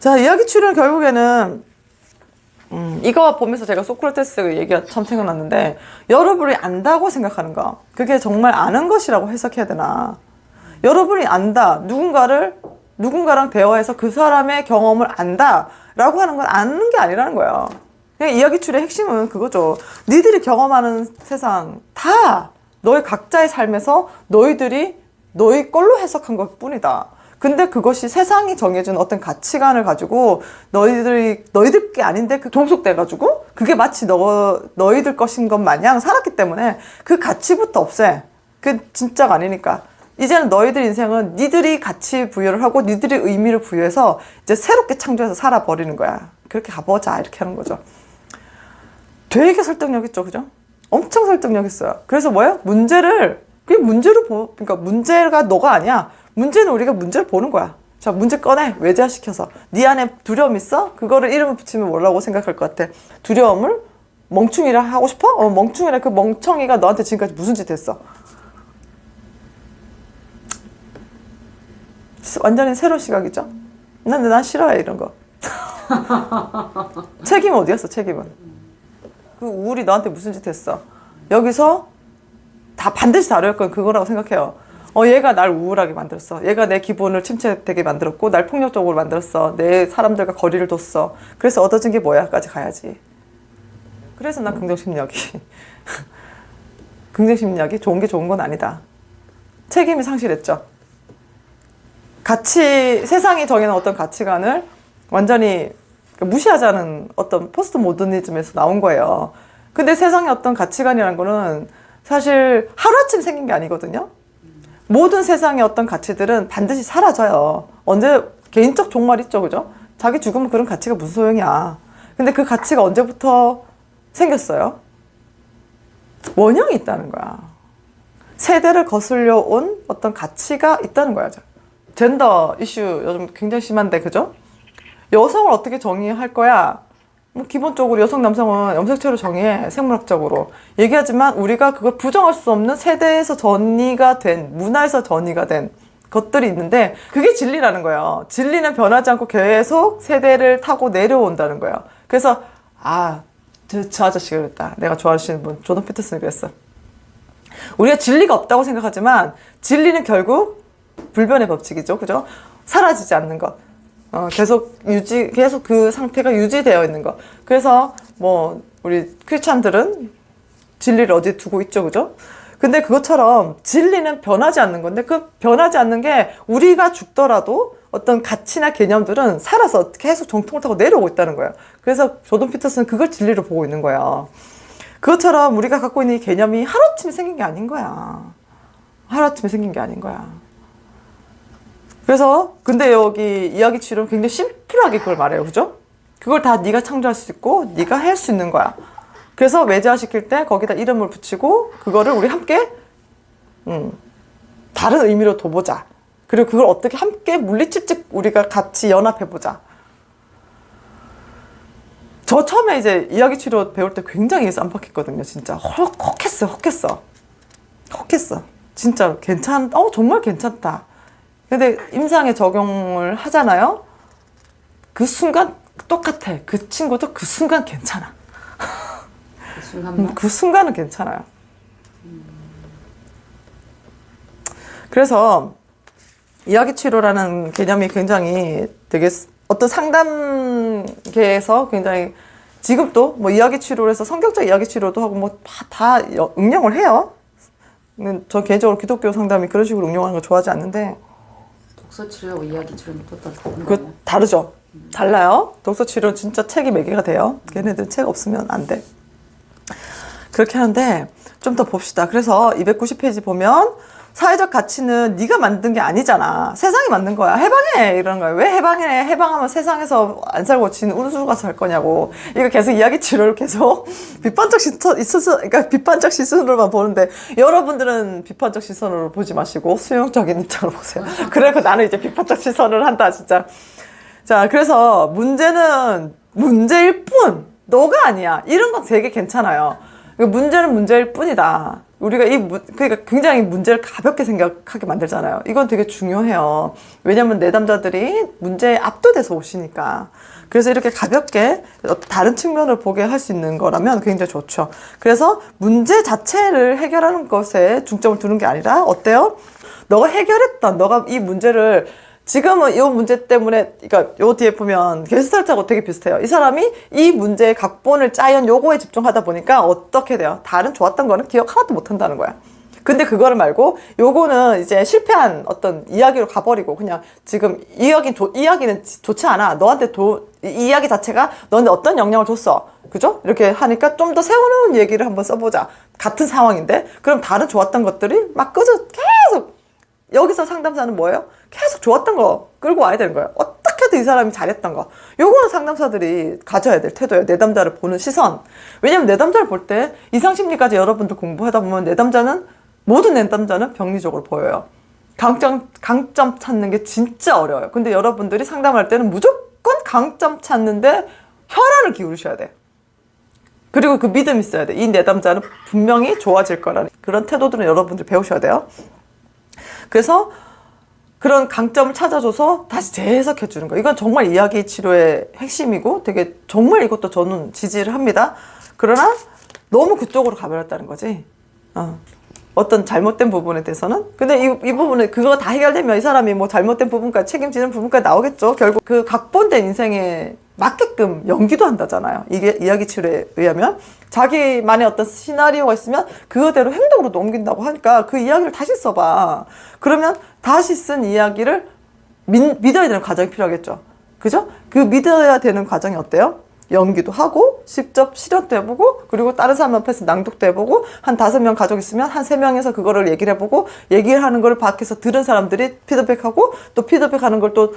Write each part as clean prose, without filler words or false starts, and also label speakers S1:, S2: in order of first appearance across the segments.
S1: 자, 이야기 추리는 결국에는 이거 보면서 제가 소크라테스 얘기가 참 생각났는데, 여러분이 안다고 생각하는 거, 그게 정말 아는 것이라고 해석해야 되나? 여러분이 안다, 누군가랑 대화해서 그 사람의 경험을 안다 라고 하는 건 아는 게 아니라는 거예요. 그냥 이야기 추리의 핵심은 그거죠. 니들이 경험하는 세상 다 너의 각자의 삶에서 너희들이 너희 걸로 해석한 것 뿐이다. 근데 그것이 세상이 정해준 어떤 가치관을 가지고 너희들 게 아닌데 그 종속돼가지고 그게 마치 너희들 것인 것 마냥 살았기 때문에 그 가치부터 없애. 그 진짜가 아니니까. 이제는 너희들 인생은 니들이 가치 부여를 하고 니들이 의미를 부여해서 이제 새롭게 창조해서 살아버리는 거야. 그렇게 가보자. 이렇게 하는 거죠. 되게 설득력 있죠. 그죠? 엄청 설득력 있어요. 그래서 뭐예요? 그러니까 문제가 너가 아니야. 문제는 우리가 문제를 보는 거야. 자, 문제 꺼내. 외제화시켜서. 네 안에 두려움 있어? 그거를 이름을 붙이면 뭐라고 생각할 것 같아? 두려움을 멍충이라 하고 싶어? 멍충이라 그 멍청이가 너한테 지금까지 무슨 짓 했어? 완전히 새로운 시각이죠? 난 싫어해, 이런 거. 책임은 어디였어, 책임은? 그 우울이 너한테 무슨 짓 했어? 여기서 다 반드시 다룰 건 그거라고 생각해요. 얘가 날 우울하게 만들었어. 얘가 내 기분을 침체되게 만들었고, 날 폭력적으로 만들었어. 내 사람들과 거리를 뒀어. 그래서 얻어진 게 뭐야? 까지 가야지. 그래서 난 긍정심리학이. 긍정심리학이 좋은 게 좋은 건 아니다. 책임이 상실했죠. 세상이 정해놓은 어떤 가치관을 완전히 무시하자는 어떤 포스트 모더니즘에서 나온 거예요. 근데 세상의 어떤 가치관이라는 거는 사실 하루아침에 생긴 게 아니거든요. 모든 세상의 어떤 가치들은 반드시 사라져요. 언제 개인적 종말 있죠, 그죠? 자기 죽으면 그런 가치가 무슨 소용이야. 근데 그 가치가 언제부터 생겼어요? 원형이 있다는 거야. 세대를 거슬려 온 어떤 가치가 있다는 거야. 젠더 이슈 요즘 굉장히 심한데, 그죠? 여성을 어떻게 정의할 거야? 기본적으로 여성, 남성은 염색체로 정의해, 생물학적으로. 얘기하지만 우리가 그걸 부정할 수 없는 세대에서 전이가 된, 문화에서 전이가 된 것들이 있는데, 그게 진리라는 거예요. 진리는 변하지 않고 계속 세대를 타고 내려온다는 거예요. 그래서, 저 아저씨가 그랬다. 내가 좋아하시는 분, 조던 피터슨이 그랬어. 우리가 진리가 없다고 생각하지만, 진리는 결국 불변의 법칙이죠. 그죠? 사라지지 않는 것. 계속 그 상태가 유지되어 있는 것. 그래서, 우리 크리스찬들은 진리를 어디에 두고 있죠. 그죠? 근데 그것처럼 진리는 변하지 않는 건데, 그 변하지 않는 게 우리가 죽더라도 어떤 가치나 개념들은 살아서 계속 정통을 타고 내려오고 있다는 거예요. 그래서 조던 피터슨은 그걸 진리로 보고 있는 거예요. 그것처럼 우리가 갖고 있는 이 개념이 하루아침에 생긴 게 아닌 거야. 하루아침에 생긴 게 아닌 거야. 그래서 근데 여기 이야기 치료는 굉장히 심플하게 그걸 말해요. 그죠? 그걸 다 네가 창조할 수 있고 네가 할 수 있는 거야. 그래서 외제화시킬 때 거기다 이름을 붙이고 그거를 우리 함께 다른 의미로 둬보자. 그리고 그걸 어떻게 함께 물리치적 우리가 같이 연합해보자. 저 처음에 이제 이야기 치료 배울 때 굉장히 쌈박했거든요. 진짜 헉했어. 진짜 정말 괜찮다. 근데 임상에 적용을 하잖아요. 그 순간 똑같아. 그 친구도 그 순간 괜찮아. 그 순간은 괜찮아요. 그래서 이야기 치료라는 개념이 굉장히 되게 어떤 상담계에서 굉장히 지금도 이야기 치료를 해서 성격적 이야기 치료도 하고 다 응용을 해요. 저 개인적으로 기독교 상담이 그런 식으로 응용하는 거 좋아하지 않는데,
S2: 독서 치료하고 이야기 치료는 또 다른 거예요?
S1: 다르죠. 달라요. 독서 치료는 진짜 책이 매개가 돼요. 걔네들은 책 없으면 안 돼. 그렇게 하는데 좀 더 봅시다. 그래서 290페이지 보면 사회적 가치는 네가 만든 게 아니잖아. 세상이 만든 거야. 해방해! 이러는 거야. 왜 해방해? 해방하면 세상에서 안 살고 지는 우주 가서 살 거냐고. 이거 계속 이야기 치료를 계속 비판적 시선으로만 보는데, 여러분들은 비판적 시선으로 보지 마시고 수용적인 입장으로 보세요. 그래서 나는 이제 비판적 시선을 한다, 진짜. 자, 그래서 문제는 문제일 뿐. 너가 아니야. 이런 건 되게 괜찮아요. 문제는 문제일 뿐이다. 우리가 그러니까 굉장히 문제를 가볍게 생각하게 만들잖아요. 이건 되게 중요해요. 왜냐면 내담자들이 문제에 압도돼서 오시니까. 그래서 이렇게 가볍게 다른 측면을 보게 할 수 있는 거라면 굉장히 좋죠. 그래서 문제 자체를 해결하는 것에 중점을 두는 게 아니라 어때요? 너가 해결했던, 너가 이 문제를 지금은 이 문제 때문에, 그러니까 요 뒤에 보면 게스탈트하고 되게 비슷해요. 이 사람이 이 문제의 각본을 짜연 요거에 집중하다 보니까 어떻게 돼요? 다른 좋았던 거는 기억 하나도 못 한다는 거야. 근데 그거를 말고 요거는 이제 실패한 어떤 이야기로 가버리고 그냥 지금 이야기는 좋지 않아. 너한테 이 이야기 자체가 너한테 어떤 영향을 줬어. 그죠? 이렇게 하니까 좀 더 새로운 얘기를 한번 써보자. 같은 상황인데 그럼 다른 좋았던 것들이 막 계속 여기서 상담사는 뭐예요? 계속 좋았던 거 끌고 와야 되는 거예요. 어떻게든 이 사람이 잘했던 거. 요거는 상담사들이 가져야 될 태도예요. 내담자를 보는 시선. 왜냐면 내담자를 볼 때 이상심리까지 여러분들 공부하다 보면 모든 내담자는 병리적으로 보여요. 강점 찾는 게 진짜 어려워요. 근데 여러분들이 상담할 때는 무조건 강점 찾는데 혈안을 기울이셔야 돼. 그리고 그 믿음이 있어야 돼. 이 내담자는 분명히 좋아질 거라는 그런 태도들은 여러분들 배우셔야 돼요. 그래서 그런 강점을 찾아줘서 다시 재해석해 주는 거. 이건 정말 이야기 치료의 핵심이고 되게 정말 이것도 저는 지지를 합니다. 그러나 너무 그쪽으로 가버렸다는 거지. 어떤 잘못된 부분에 대해서는. 근데 이 부분에 그거 다 해결되면 이 사람이 뭐 잘못된 부분까지 책임지는 부분까지 나오겠죠. 결국 그 각본된 인생에 맞게끔 연기도 한다잖아요. 이게 이야기 치료에 의하면 자기만의 어떤 시나리오가 있으면 그거대로 행동으로 옮긴다고 하니까 그 이야기를 다시 써봐. 그러면 다시 쓴 이야기를 믿어야 되는 과정이 필요하겠죠. 그죠? 그 믿어야 되는 과정이 어때요? 연기도 하고 직접 실현도 해보고 그리고 다른 사람 앞에서 낭독도 해보고 한 5명 가족 있으면 한 3명에서 그거를 얘기를 해보고 얘기를 하는 걸 밖에서 들은 사람들이 피드백하고 또 피드백하는 걸 또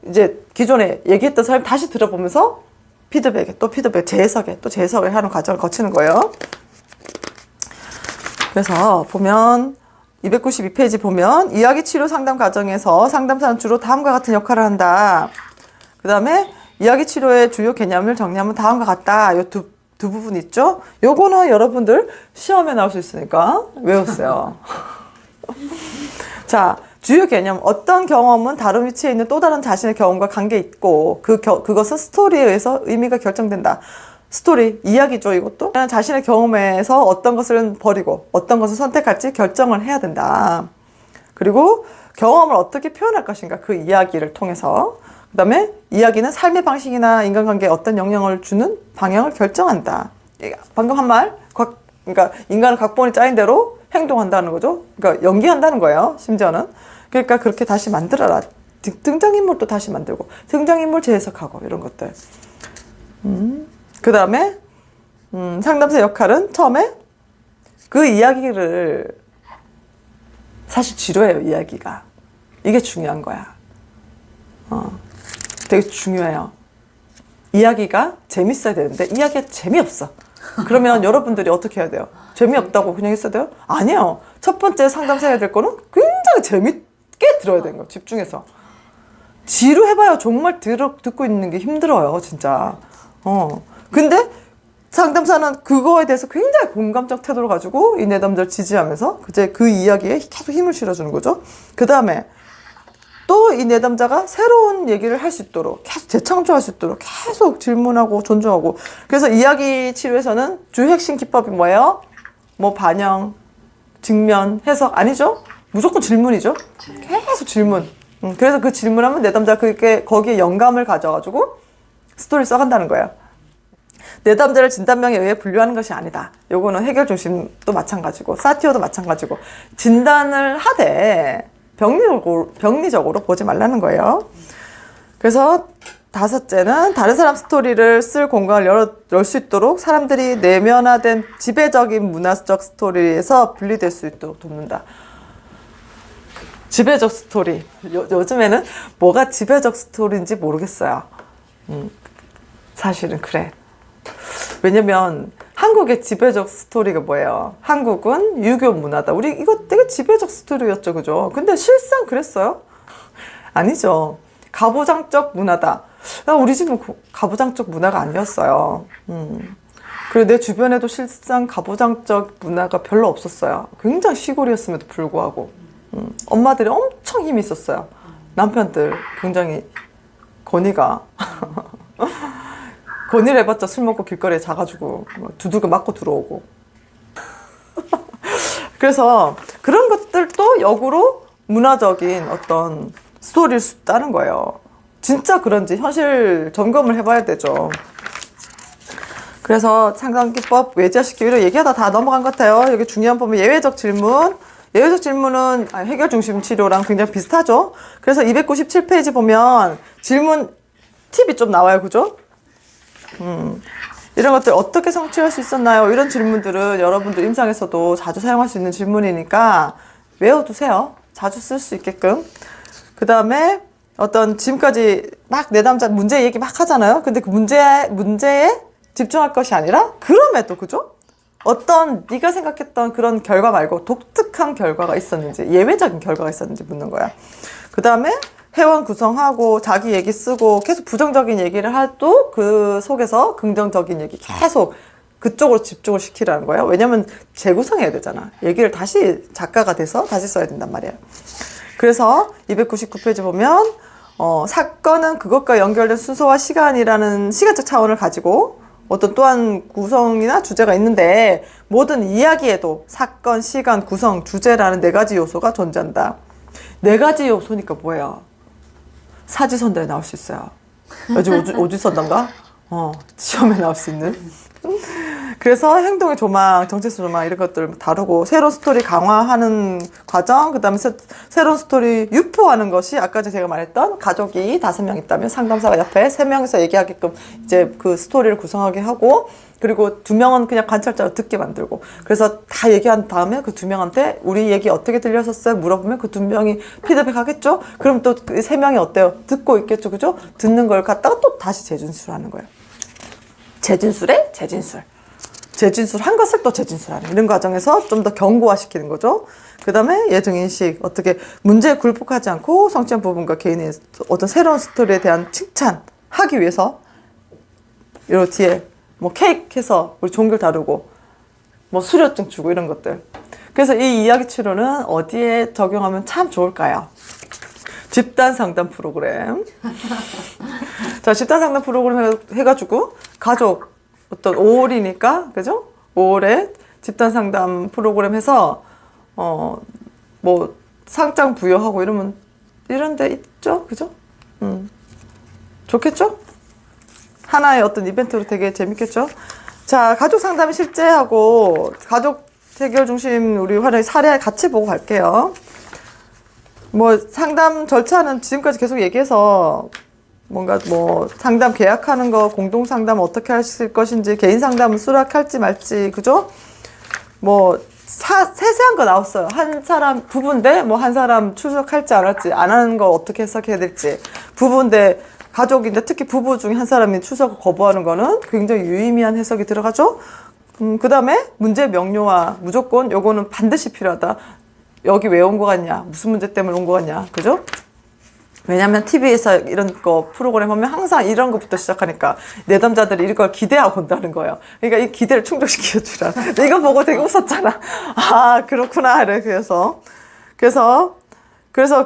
S1: 이제 기존에 얘기했던 사람이 다시 들어보면서 재해석을 하는 과정을 거치는 거예요. 그래서 보면 292페이지 보면 이야기 치료 상담 과정에서 상담사는 주로 다음과 같은 역할을 한다. 그 다음에 이야기 치료의 주요 개념을 정리하면 다음과 같다. 요 두 부분 있죠? 요거는 여러분들 시험에 나올 수 있으니까 외우세요. 자, 주요 개념. 어떤 경험은 다른 위치에 있는 또 다른 자신의 경험과 관계 있고 그것은 스토리에 의해서 의미가 결정된다. 스토리, 이야기죠, 이것도. 자신의 경험에서 어떤 것을 버리고 어떤 것을 선택할지 결정을 해야 된다. 그리고 경험을 어떻게 표현할 것인가, 그 이야기를 통해서. 그 다음에 이야기는 삶의 방식이나 인간관계에 어떤 영향을 주는 방향을 결정한다. 방금 한 말, 그러니까 인간은 각본이 짜인 대로 행동한다는 거죠. 그러니까 연기한다는 거예요, 심지어는. 그러니까 그렇게 다시 만들어라. 등장인물도 다시 만들고 등장인물 재해석하고 이런 것들. 그 다음에 상담사 역할은 처음에 그 이야기를 사실 지루해요. 이야기가. 이게 중요한 거야. 되게 중요해요. 이야기가 재밌어야 되는데 이야기가 재미없어. 그러면 여러분들이 어떻게 해야 돼요? 재미없다고 그냥 했어야 돼요? 아니에요. 첫 번째 상담사 해야 될 거는 굉장히 재밌게 들어야 되는 거예요. 집중해서. 지루해봐요. 정말 듣고 있는 게 힘들어요. 진짜. 근데 상담사는 그거에 대해서 굉장히 공감적 태도를 가지고 이 내담자를 지지하면서 이제 그 이야기에 계속 힘을 실어주는 거죠. 그 다음에 또 이 내담자가 새로운 얘기를 할 수 있도록 계속 재창조할 수 있도록 계속 질문하고 존중하고. 그래서 이야기 치료에서는 주요 핵심 기법이 뭐예요? 뭐 반영, 직면, 해석 아니죠? 무조건 질문이죠. 계속 질문. 그래서 그 질문하면 내담자가 거기에 영감을 가져가지고 스토리를 써간다는 거예요. 내담자를 진단명에 의해 분류하는 것이 아니다. 요거는 해결 중심도 마찬가지고 사티오도 마찬가지고 진단을 하되 병리적으로 보지 말라는 거예요. 그래서 5째는 다른 사람 스토리를 쓸 공간을 열 수 있도록 사람들이 내면화된 지배적인 문화적 스토리에서 분리될 수 있도록 돕는다. 지배적 스토리. 요즘에는 뭐가 지배적 스토리인지 모르겠어요. 사실은 그래. 왜냐면 한국의 지배적 스토리가 뭐예요? 한국은 유교 문화다. 우리 이거 되게 지배적 스토리였죠, 그죠? 근데 실상 그랬어요? 아니죠. 가부장적 문화다. 우리 집은 가부장적 문화가 아니었어요. 그리고 내 주변에도 실상 가부장적 문화가 별로 없었어요. 굉장히 시골이었음에도 불구하고 엄마들이 엄청 힘이 있었어요. 남편들 굉장히 건의가 건의를 해봤자 술 먹고 길거리에 자가지고 두들겨 맞고 들어오고 그래서 그런 것들도 역으로 문화적인 어떤 스토리일 수 있다는 거예요. 진짜 그런지 현실 점검을 해봐야 되죠. 그래서 상담기법, 외자식 기회를 얘기하다 다 넘어간 것 같아요. 여기 중요한 부분 예외적 질문. 예외적 질문은 해결 중심 치료랑 굉장히 비슷하죠. 그래서 297페이지 보면 질문 팁이 좀 나와요. 그죠? 이런 것들 어떻게 성취할 수 있었나요? 이런 질문들은 여러분들 임상에서도 자주 사용할 수 있는 질문이니까 외워두세요. 자주 쓸 수 있게끔. 그 다음에 어떤 지금까지 막 내담자 문제 얘기 막 하잖아요. 근데 그 문제에 집중할 것이 아니라 그럼에도 그죠? 어떤 네가 생각했던 그런 결과 말고 독특한 결과가 있었는지 예외적인 결과가 있었는지 묻는 거야. 그 다음에 회원 구성하고 자기 얘기 쓰고 계속 부정적인 얘기를 해도 그 속에서 긍정적인 얘기 계속 그쪽으로 집중을 시키라는 거예요. 왜냐면 재구성해야 되잖아. 얘기를 다시 작가가 돼서 다시 써야 된단 말이에요. 그래서 299페이지 보면 사건은 그것과 연결된 순서와 시간이라는 시간적 차원을 가지고 어떤 또한 구성이나 주제가 있는데 모든 이야기에도 사건, 시간, 구성, 주제라는 4가지 요소가 존재한다. 4가지 요소니까 뭐예요? 사지선다에 나올 수 있어요. 요즘 오지선다인가? 시험에 나올 수 있는. 그래서 행동의 조망, 정체수 조망 이런 것들 다루고 새로운 스토리 강화하는 과정, 그 다음에 새로운 스토리 유포하는 것이 아까 제가 말했던 가족이 5명 있다면 상담사가 옆에 3명이서 얘기하게끔 이제 그 스토리를 구성하게 하고 그리고 2명은 그냥 관찰자로 듣게 만들고 그래서 다 얘기한 다음에 그 2명한테 우리 얘기 어떻게 들렸었어요? 물어보면 그 2명이 피드백 하겠죠? 그럼 또 그 3명이 어때요? 듣고 있겠죠? 그죠? 듣는 걸 갖다가 또 다시 재진술하는 거예요. 재진술에 재진술. 재진술한 것을 또 재진술하는 이런 과정에서 좀 더 견고화시키는 거죠. 그 다음에 예정인식 어떻게 문제에 굴복하지 않고 성취한 부분과 개인의 어떤 새로운 스토리에 대한 칭찬하기 위해서 요 뒤에 뭐 케이크 해서 우리 종교 다루고 뭐 수료증 주고 이런 것들. 그래서 이 이야기 치료는 어디에 적용하면 참 좋을까요? 집단 상담 프로그램. 자, 집단 상담 프로그램 해가지고 가족 어떤 5월이니까 그죠? 5월에 집단 상담 프로그램 해서 뭐 상장 부여하고 이러면 이런 데 있죠? 그죠? 좋겠죠? 하나의 어떤 이벤트로 되게 재밌겠죠? 자, 가족 상담이 실제하고 가족 해결 중심 우리 화려한 사례 같이 보고 갈게요. 뭐 상담 절차는 지금까지 계속 얘기해서 뭔가 뭐 상담 계약하는 거, 공동 상담 어떻게 하실 것인지, 개인 상담은 수락할지 말지, 그죠? 뭐 세세한 거 나왔어요. 한 사람 부부인데 뭐 한 사람 출석할지 안 할지, 안 하는 거 어떻게 해석해야 될지, 부부인데 가족인데 특히 부부 중에 한 사람이 출석을 거부하는 거는 굉장히 유의미한 해석이 들어가죠. 그 다음에 문제 명료화, 무조건 요거는 반드시 필요하다. 여기 왜 온 거 같냐? 무슨 문제 때문에 온 거 같냐? 그죠? 왜냐면 TV에서 이런 거 프로그램 하면 항상 이런 것부터 시작하니까 내담자들이 이걸 기대하고 온다는 거예요. 그러니까 이 기대를 충족시켜 주라. 이거 보고 되게 웃었잖아. 아, 그렇구나. 그래서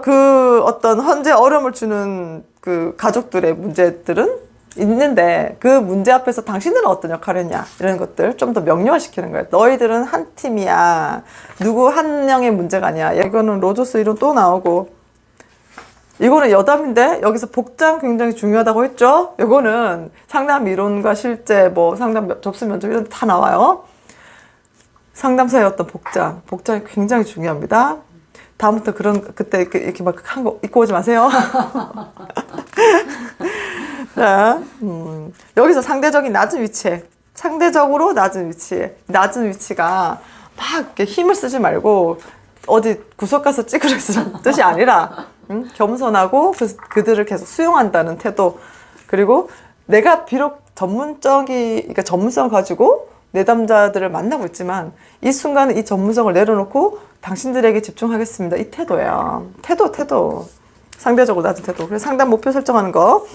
S1: 그 어떤 현재 어려움을 주는 그 가족들의 문제들은 있는데 그 문제 앞에서 당신들은 어떤 역할을 했냐 이런 것들 좀 더 명료화시키는 거예요. 너희들은 한 팀이야. 누구 한 명의 문제가 아니야. 이거는 로저스 이론 또 나오고 이거는 여담인데 여기서 복장 굉장히 중요하다고 했죠. 이거는 상담 이론과 실제 뭐 상담 접수 면접 이런 데 다 나와요. 상담사의 어떤 복장이 굉장히 중요합니다. 다음부터 그때 이렇게 막 한 거 입고 오지 마세요. 자, 여기서 상대적인 낮은 위치에, 상대적으로 낮은 위치가 막 이렇게 힘을 쓰지 말고 어디 구석 가서 찌그러지는 뜻이 아니라 겸손하고 그들을 계속 수용한다는 태도. 그리고 내가 비록 그러니까 전문성을 가지고 내담자들을 만나고 있지만 이 순간은 이 전문성을 내려놓고 당신들에게 집중하겠습니다. 이 태도예요. 태도. 상대적으로 낮은 태도. 그래서 상담 목표 설정하는 거.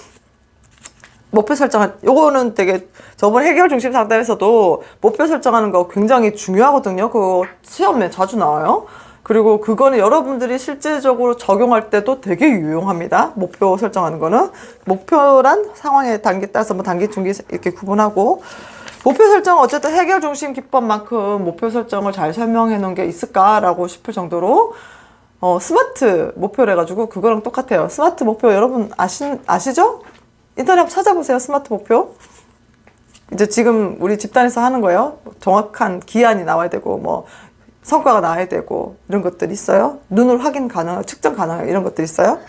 S1: 목표 설정한, 요거는 되게 저번 해결 중심 상담에서도 목표 설정하는 거 굉장히 중요하거든요. 그거 시험에 자주 나와요. 그리고 그거는 여러분들이 실제적으로 적용할 때도 되게 유용합니다. 목표 설정하는 거는. 목표란 상황의 단계 따라서 뭐 단기, 중기 이렇게 구분하고, 목표 설정은 어쨌든 해결 중심 기법만큼 목표 설정을 잘 설명해 놓은 게 있을까라고 싶을 정도로 스마트 목표를 해가지고 그거랑 똑같아요. 스마트 목표 여러분 아시죠? 인터넷 한번 찾아보세요. 스마트 목표. 이제 지금 우리 집단에서 하는 거예요. 정확한 기한이 나와야 되고 뭐 성과가 나와야 되고 이런 것들이 있어요. 눈으로 확인 가능, 측정 가능 이런 것들이 있어요.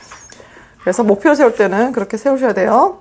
S1: 그래서 목표를 세울 때는 그렇게 세우셔야 돼요.